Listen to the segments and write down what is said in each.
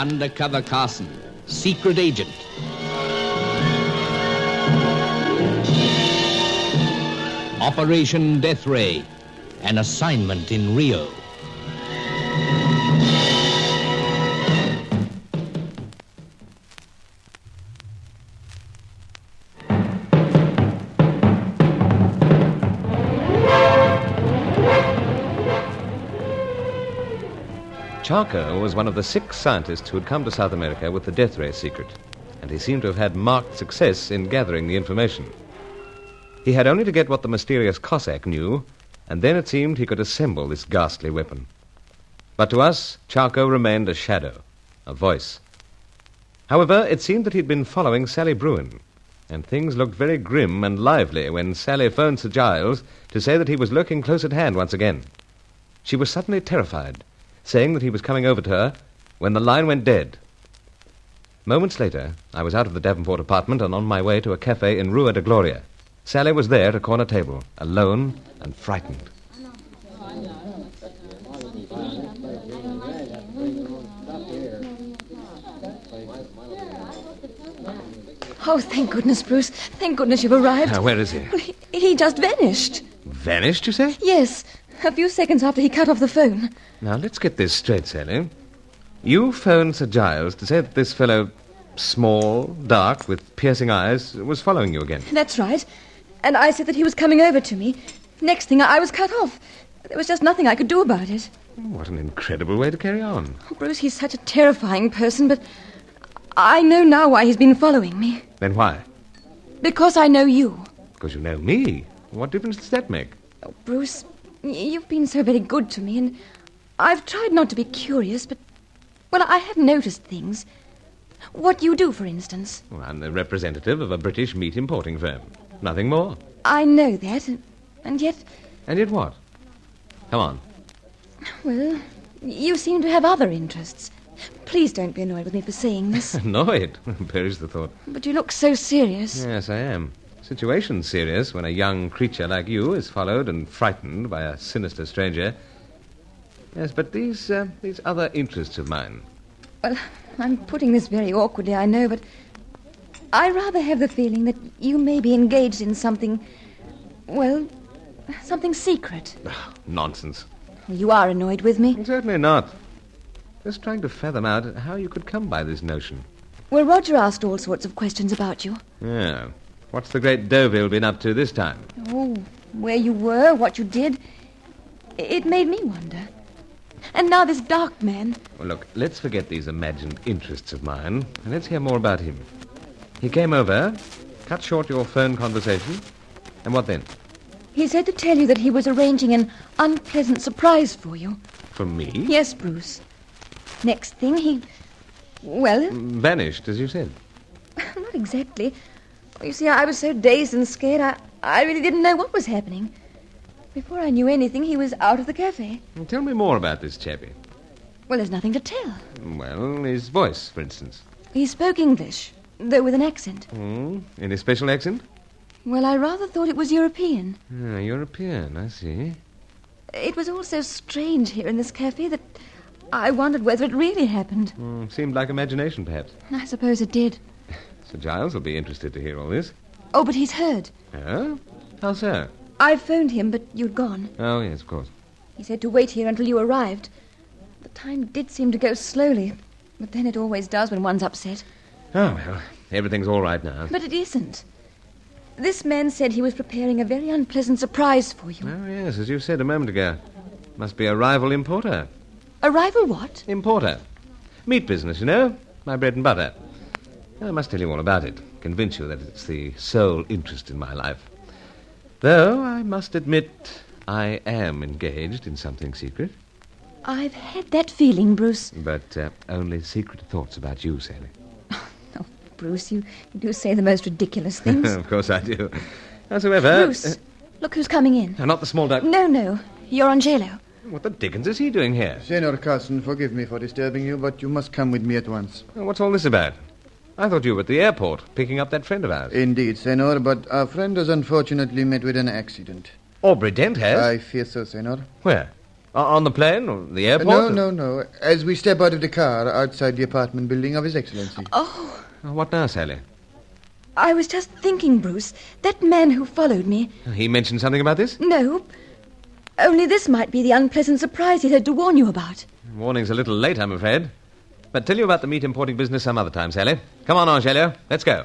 Undercover Carson, secret agent. Operation Death Ray, an assignment in Rio. Charco was one of the 6 scientists who had come to South America with the death ray secret, and he seemed to have had marked success in gathering the information. He had only to get what the mysterious Cossack knew, and then it seemed he could assemble this ghastly weapon. But to us, Charco remained a shadow, a voice. However, it seemed that he'd been following Sally Bruin, and things looked very grim and lively when Sally phoned Sir Giles to say that he was lurking close at hand once again. She was suddenly terrified, saying that he was coming over to her when the line went dead. Moments later, I was out of the Davenport apartment and on my way to a cafe in Rua de Gloria. Sally was there at a corner table, alone and frightened. Oh, thank goodness, Bruce. Thank goodness you've arrived. Where is he? Well, he just vanished. Vanished, you say? Yes, a few seconds after he cut off the phone. Now, let's get this straight, Sally. You phoned Sir Giles to say that this fellow, small, dark, with piercing eyes, was following you again. That's right. And I said that he was coming over to me. Next thing, I was cut off. There was just nothing I could do about it. What an incredible way to carry on. Oh, Bruce, he's such a terrifying person, but I know now why he's been following me. Then why? Because I know you. Because you know me. What difference does that make? Oh, Bruce, you've been so very good to me, and I've tried not to be curious, but, well, I have noticed things. What you do, for instance. Well, I'm the representative of a British meat importing firm. Nothing more. I know that, and yet... And yet what? Come on. Well, you seem to have other interests. Please don't be annoyed with me for saying this. Annoyed? Perish the thought. But you look so serious. Yes, I am. Situation's serious when a young creature like you is followed and frightened by a sinister stranger. Yes, but these other interests of mine. Well, I'm putting this very awkwardly, I know, but I rather have the feeling that you may be engaged in something, well, something secret. Nonsense. You are annoyed with me? Certainly not. Just trying to fathom out how you could come by this notion. Well, Roger asked all sorts of questions about you. Yeah. What's the great Deauville been up to this time? Oh, where you were, what you did. It made me wonder. And now this dark man... Well, look, let's forget these imagined interests of mine, and let's hear more about him. He came over, cut short your phone conversation, and what then? He said to tell you that he was arranging an unpleasant surprise for you. For me? Yes, Bruce. Next thing, he... Well... Vanished, as you said. Not exactly. You see, I was so dazed and scared, I really didn't know what was happening. Before I knew anything, he was out of the cafe. Tell me more about this chappie. Well, there's nothing to tell. Well, his voice, for instance. He spoke English, though with an accent. Any special accent? Well, I rather thought it was European. European, I see. It was all so strange here in this cafe that I wondered whether it really happened. Seemed like imagination, perhaps. I suppose it did. Sir Giles will be interested to hear all this. Oh, but he's heard. Oh? How so? I phoned him, but you'd gone. Oh, yes, of course. He said to wait here until you arrived. The time did seem to go slowly, but then it always does when one's upset. Oh, well, everything's all right now. But it isn't. This man said he was preparing a very unpleasant surprise for you. Oh, yes, as you said a moment ago. Must be a rival importer. A rival what? Importer. Meat business, you know. My bread and butter. I must tell you all about it. Convince you that it's the sole interest in my life. Though I must admit I am engaged in something secret. I've had that feeling, Bruce. But only secret thoughts about you, Sally. Oh, Bruce, you do say the most ridiculous things. Of course I do. Howsoever... Bruce, look who's coming in. Not the small duck. No. You're Angelo. What the dickens is he doing here? Senor Carson, forgive me for disturbing you, but you must come with me at once. What's all this about? I thought you were at the airport, picking up that friend of ours. Indeed, Senor, but our friend has unfortunately met with an accident. Aubrey Dent has? I fear so, Senor. Where? On the plane or the airport? No. As we step out of the car outside the apartment building of His Excellency. Oh, What now, Sally? I was just thinking, Bruce, that man who followed me. He mentioned something about this? No, only this might be the unpleasant surprise he had to warn you about. Warning's a little late, I'm afraid. But tell you about the meat importing business some other time, Sally. Come on, Angelo. Let's go.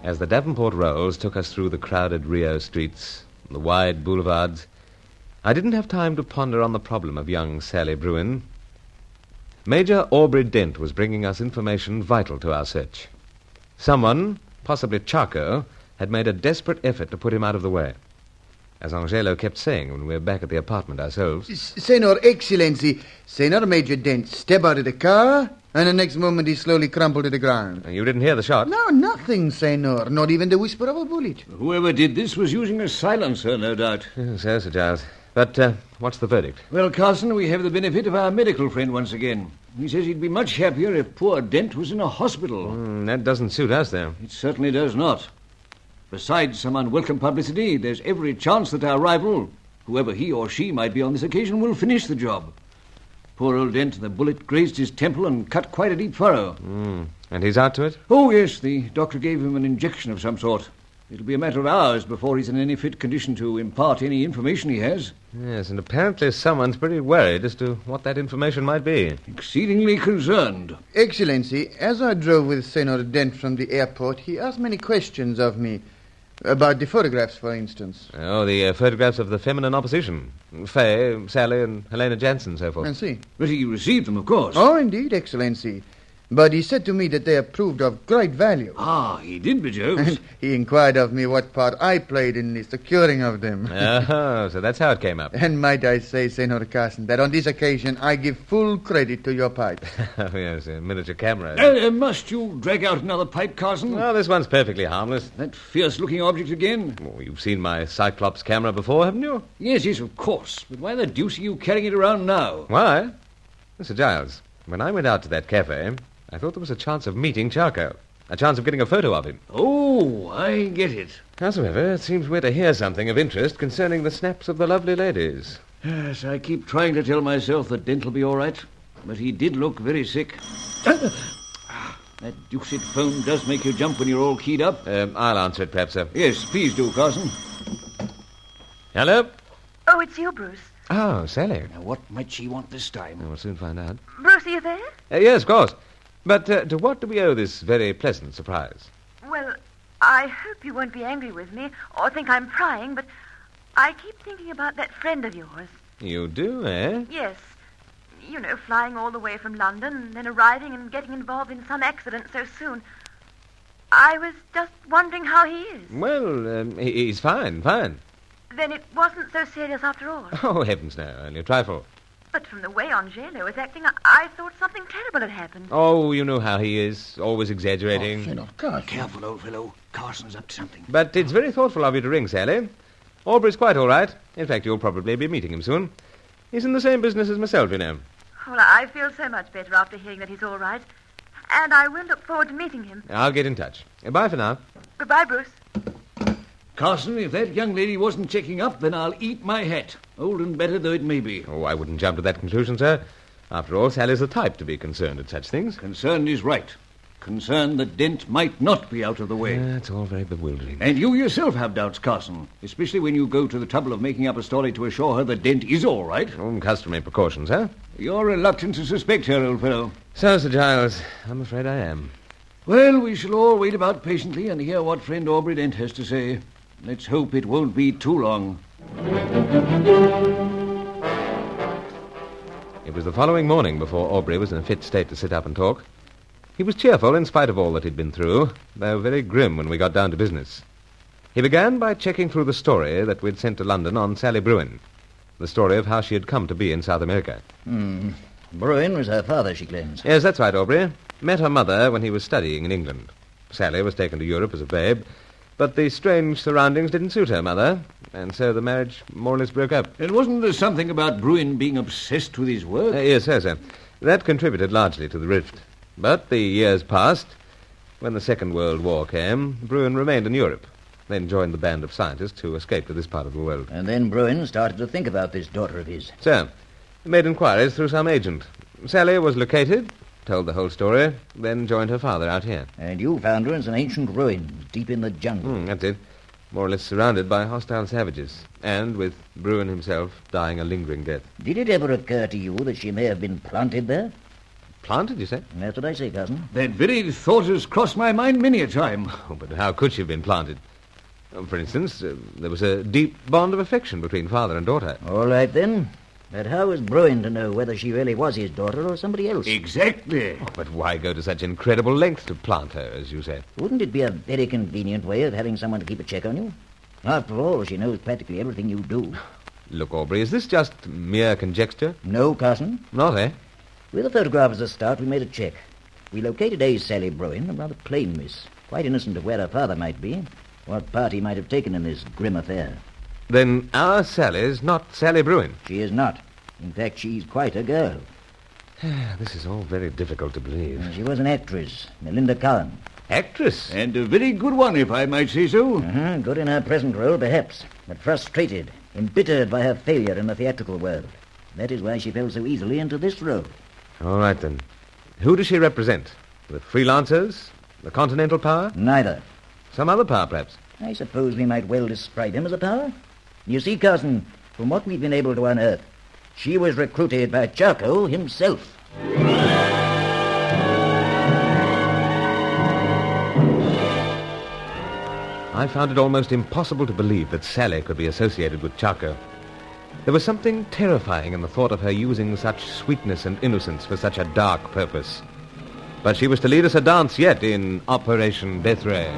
As the Davenport Rolls took us through the crowded Rio streets, the wide boulevards, I didn't have time to ponder on the problem of young Sally Bruin. Major Aubrey Dent was bringing us information vital to our search. Someone, possibly Charco, had made a desperate effort to put him out of the way. As Angelo kept saying when we were back at the apartment ourselves. Senor Excellency, Senor Major Dent, step out of the car, and the next moment he slowly crumpled to the ground. You didn't hear the shot? No, nothing, Senor. Not even the whisper of a bullet. Whoever did this was using a silencer, no doubt. So, Sir Giles. But what's the verdict? Well, Carson, we have the benefit of our medical friend once again. He says he'd be much happier if poor Dent was in a hospital. That doesn't suit us, though. It certainly does not. Besides some unwelcome publicity, there's every chance that our rival, whoever he or she might be on this occasion, will finish the job. Poor old Dent, the bullet grazed his temple and cut quite a deep furrow. And he's out to it? Oh, yes, the doctor gave him an injection of some sort. It'll be a matter of hours before he's in any fit condition to impart any information he has. Yes, and apparently someone's pretty worried as to what that information might be. Exceedingly concerned. Excellency, as I drove with Senor Dent from the airport, he asked many questions of me. About the photographs, for instance. Oh, the photographs of the feminine opposition. Faye, Sally, and Helena Jansen, so forth. I see. But he received them, of course. Oh, indeed, Excellency. But he said to me that they proved of great value. Ah, he did, bejokes. And he inquired of me what part I played in the securing of them. Oh, so that's how it came up. And might I say, Senor Carson, that on this occasion I give full credit to your pipe. Oh, yes, a miniature camera. Must you drag out another pipe, Carson? Oh, this one's perfectly harmless. That fierce-looking object again? Oh, you've seen my Cyclops camera before, haven't you? Yes, of course. But why the deuce are you carrying it around now? Why? Mr. Giles, when I went out to that cafe, I thought there was a chance of meeting Charco. A chance of getting a photo of him. Oh, I get it. Howsoever, it seems we're to hear something of interest concerning the snaps of the lovely ladies. Yes, I keep trying to tell myself that Dent will be all right, but he did look very sick. That deuced phone does make you jump when you're all keyed up. I'll answer it, perhaps, sir. Yes, please do, Carson. Hello? Oh, it's you, Bruce. Oh, Sally. Now, what might she want this time? We'll soon find out. Bruce, are you there? Yes, of course. But to what do we owe this very pleasant surprise? Well, I hope you won't be angry with me or think I'm prying, but I keep thinking about that friend of yours. You do, eh? Yes. You know, flying all the way from London and then arriving and getting involved in some accident so soon. I was just wondering how he is. Well, he's fine. Then it wasn't so serious after all. Oh, heavens no, only a trifle. But from the way Angelo was acting, I thought something terrible had happened. Oh, you know how he is, always exaggerating. Senor Carson. Careful, old fellow. Carson's up to something. But it's very thoughtful of you to ring, Sally. Aubrey's quite all right. In fact, you'll probably be meeting him soon. He's in the same business as myself, you know. Well, I feel so much better after hearing that he's all right. And I will look forward to meeting him. I'll get in touch. Bye for now. Goodbye, Bruce. Carson, if that young lady wasn't checking up, then I'll eat my hat, old and better though it may be. Oh, I wouldn't jump to that conclusion, sir. After all, Sally's the type to be concerned at such things. Concerned is right. Concerned that Dent might not be out of the way. It's all very bewildering. And you yourself have doubts, Carson, especially when you go to the trouble of making up a story to assure her that Dent is all right. Customary precautions, huh? You're reluctant to suspect her, old fellow. So, Sir Giles, I'm afraid I am. Well, we shall all wait about patiently and hear what friend Aubrey Dent has to say. Let's hope it won't be too long. It was the following morning before Aubrey was in a fit state to sit up and talk. He was cheerful in spite of all that he'd been through, though very grim when we got down to business. He began by checking through the story that we'd sent to London on Sally Bruin, the story of how she had come to be in South America. Bruin was her father, she claims. Yes, that's right, Aubrey. Met her mother when he was studying in England. Sally was taken to Europe as a babe, but the strange surroundings didn't suit her mother, and so the marriage more or less broke up. And wasn't there something about Bruin being obsessed with his work? Yes, sir. That contributed largely to the rift. But the years passed. When the Second World War came, Bruin remained in Europe, then joined the band of scientists who escaped to this part of the world. And then Bruin started to think about this daughter of his. So, he made inquiries through some agent. Sally was located, told the whole story, then joined her father out here. And you found her in some ancient ruins deep in the jungle. That's it. More or less surrounded by hostile savages, and with Bruin himself dying a lingering death. Did it ever occur to you that she may have been planted there? Planted, you say? That's what I say, cousin. That very thought has crossed my mind many a time. Oh, but how could she have been planted? For instance, there was a deep bond of affection between father and daughter. All right, then. But how was Bruin to know whether she really was his daughter or somebody else? Exactly. Oh, but why go to such incredible lengths to plant her, as you said? Wouldn't it be a very convenient way of having someone to keep a check on you? After all, she knows practically everything you do. Look, Aubrey, is this just mere conjecture? No, Carson. Not, eh? With the photograph as a start, we made a check. We located a Sally Bruin, a rather plain miss, quite innocent of where her father might be, what part he might have taken in this grim affair. Then our Sally's not Sally Bruin. She is not. In fact, she's quite a girl. This is all very difficult to believe. She was an actress, Melinda Cohen. Actress? And a very good one, if I might say so. Good in her present role, perhaps, but frustrated, embittered by her failure in the theatrical world. That is why she fell so easily into this role. All right, then. Who does she represent? The freelancers? The Continental Power? Neither. Some other power, perhaps? I suppose we might well describe him as a power. You see, Carson, from what we've been able to unearth, she was recruited by Charco himself. I found it almost impossible to believe that Sally could be associated with Charco. There was something terrifying in the thought of her using such sweetness and innocence for such a dark purpose. But she was to lead us a dance yet in Operation Death Ray.